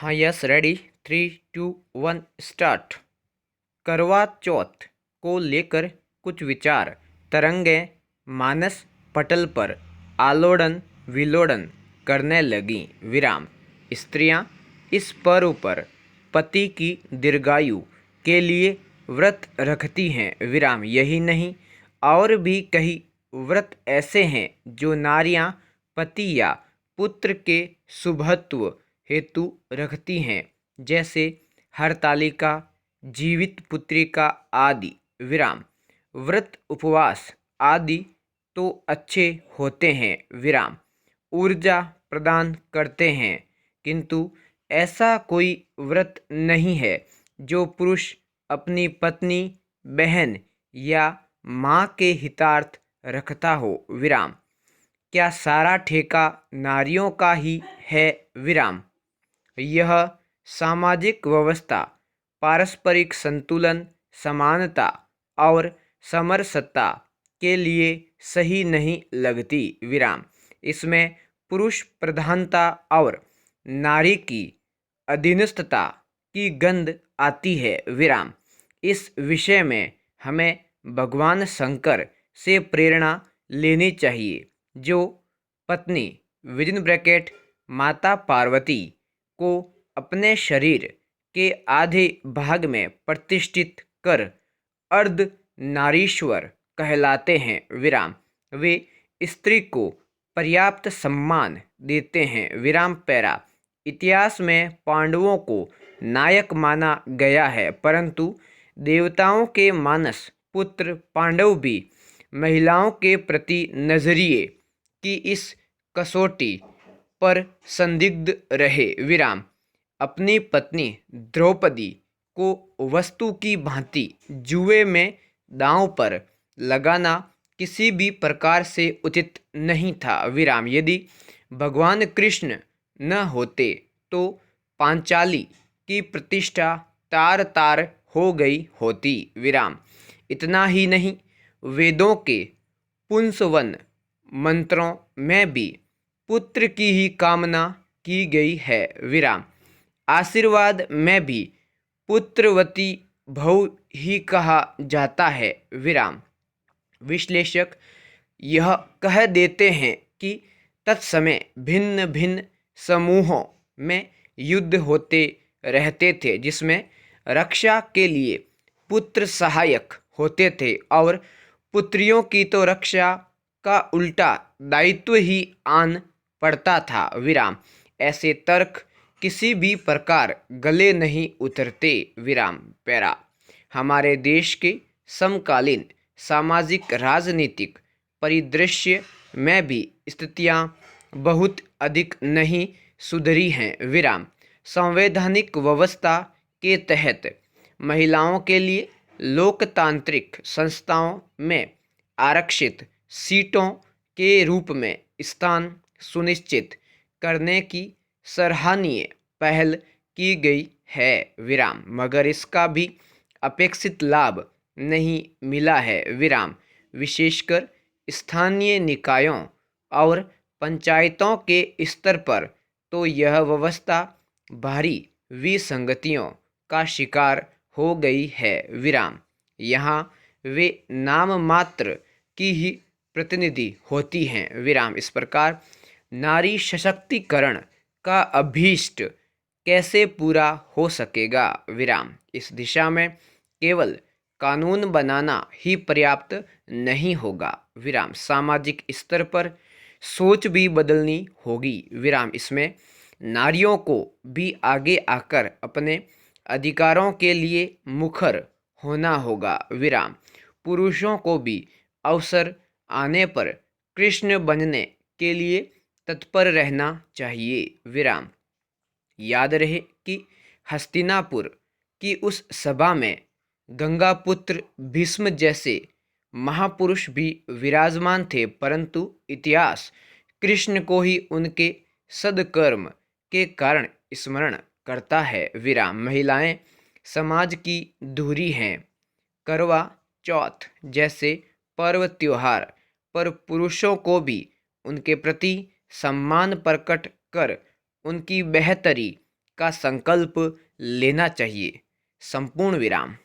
हाँ, yes, ready. 3, 2, 1 start. करवा चौथ को लेकर कुछ विचार तरंगे मानस पटल पर आलोड़न विलोड़न करने लगी। विराम। स्त्रियां इस पर्व पर पति की दीर्घायु के लिए व्रत रखती हैं। विराम। यही नहीं, और भी कई व्रत ऐसे हैं जो नारियां पति या पुत्र के शुभत्व हेतु रखती हैं, जैसे हरतालिका, जीवित पुत्रिका आदि। विराम। व्रत उपवास आदि तो अच्छे होते हैं, विराम, ऊर्जा प्रदान करते हैं, किंतु ऐसा कोई व्रत नहीं है जो पुरुष अपनी पत्नी, बहन या माँ के हितार्थ रखता हो। विराम। क्या सारा ठेका नारियों का ही है? विराम। यह सामाजिक व्यवस्था पारस्परिक संतुलन, समानता और समरसता के लिए सही नहीं लगती। विराम। इसमें पुरुष प्रधानता और नारी की अधीनस्थता की गंध आती है। विराम। इस विषय में हमें भगवान शंकर से प्रेरणा लेनी चाहिए, जो पत्नी विदिन ब्रैकेट माता पार्वती को अपने शरीर के आधे भाग में प्रतिष्ठित कर अर्ध नारीश्वर कहलाते हैं। विराम। वे स्त्री को पर्याप्त सम्मान देते हैं। विराम। पैरा। इतिहास में पांडवों को नायक माना गया है, परंतु देवताओं के मानस पुत्र पांडव भी महिलाओं के प्रति नजरिए की इस कसौटी पर संदिग्ध रहे। विराम। अपनी पत्नी द्रौपदी को वस्तु की भांति जुए में दांव पर लगाना किसी भी प्रकार से उचित नहीं था। विराम। यदि भगवान कृष्ण न होते तो पांचाली की प्रतिष्ठा तार तार हो गई होती। विराम। इतना ही नहीं, वेदों के पुंसवन मंत्रों में भी पुत्र की ही कामना की गई है। विराम। आशीर्वाद में भी पुत्रवती भव ही कहा जाता है। विराम। विश्लेषक यह कह देते हैं कि तत्समय भिन्न भिन्न समूहों में युद्ध होते रहते थे, जिसमें रक्षा के लिए पुत्र सहायक होते थे और पुत्रियों की तो रक्षा का उल्टा दायित्व ही आन पड़ता था। विराम। ऐसे तर्क किसी भी प्रकार गले नहीं उतरते। विराम। पैरा। हमारे देश के समकालीन सामाजिक राजनीतिक परिदृश्य में भी स्थितियां बहुत अधिक नहीं सुधरी हैं। विराम। संवैधानिक व्यवस्था के तहत महिलाओं के लिए लोकतांत्रिक संस्थाओं में आरक्षित सीटों के रूप में स्थान सुनिश्चित करने की सराहनीय पहल की गई है। विराम। मगर इसका भी अपेक्षित लाभ नहीं मिला है। विराम। विशेषकर स्थानीय निकायों और पंचायतों के स्तर पर तो यह व्यवस्था भारी विसंगतियों का शिकार हो गई है। विराम। यहाँ वे नाम मात्र की ही प्रतिनिधि होती हैं। विराम। इस प्रकार नारी सशक्तिकरण का अभीष्ट कैसे पूरा हो सकेगा? विराम। इस दिशा में केवल कानून बनाना ही पर्याप्त नहीं होगा। विराम। सामाजिक स्तर पर सोच भी बदलनी होगी। विराम। इसमें नारियों को भी आगे आकर अपने अधिकारों के लिए मुखर होना होगा। विराम। पुरुषों को भी अवसर आने पर कृष्ण बनने के लिए तत्पर रहना चाहिए। विराम। याद रहे कि हस्तिनापुर की उस सभा में गंगापुत्र भीष्म जैसे महापुरुष भी विराजमान थे, परंतु इतिहास कृष्ण को ही उनके सद्कर्म के कारण स्मरण करता है। विराम। महिलाएं समाज की धुरी हैं। करवा चौथ जैसे पर्व त्योहार पर पुरुषों को भी उनके प्रति सम्मान प्रकट कर उनकी बेहतरी का संकल्प लेना चाहिए। संपूर्ण विराम।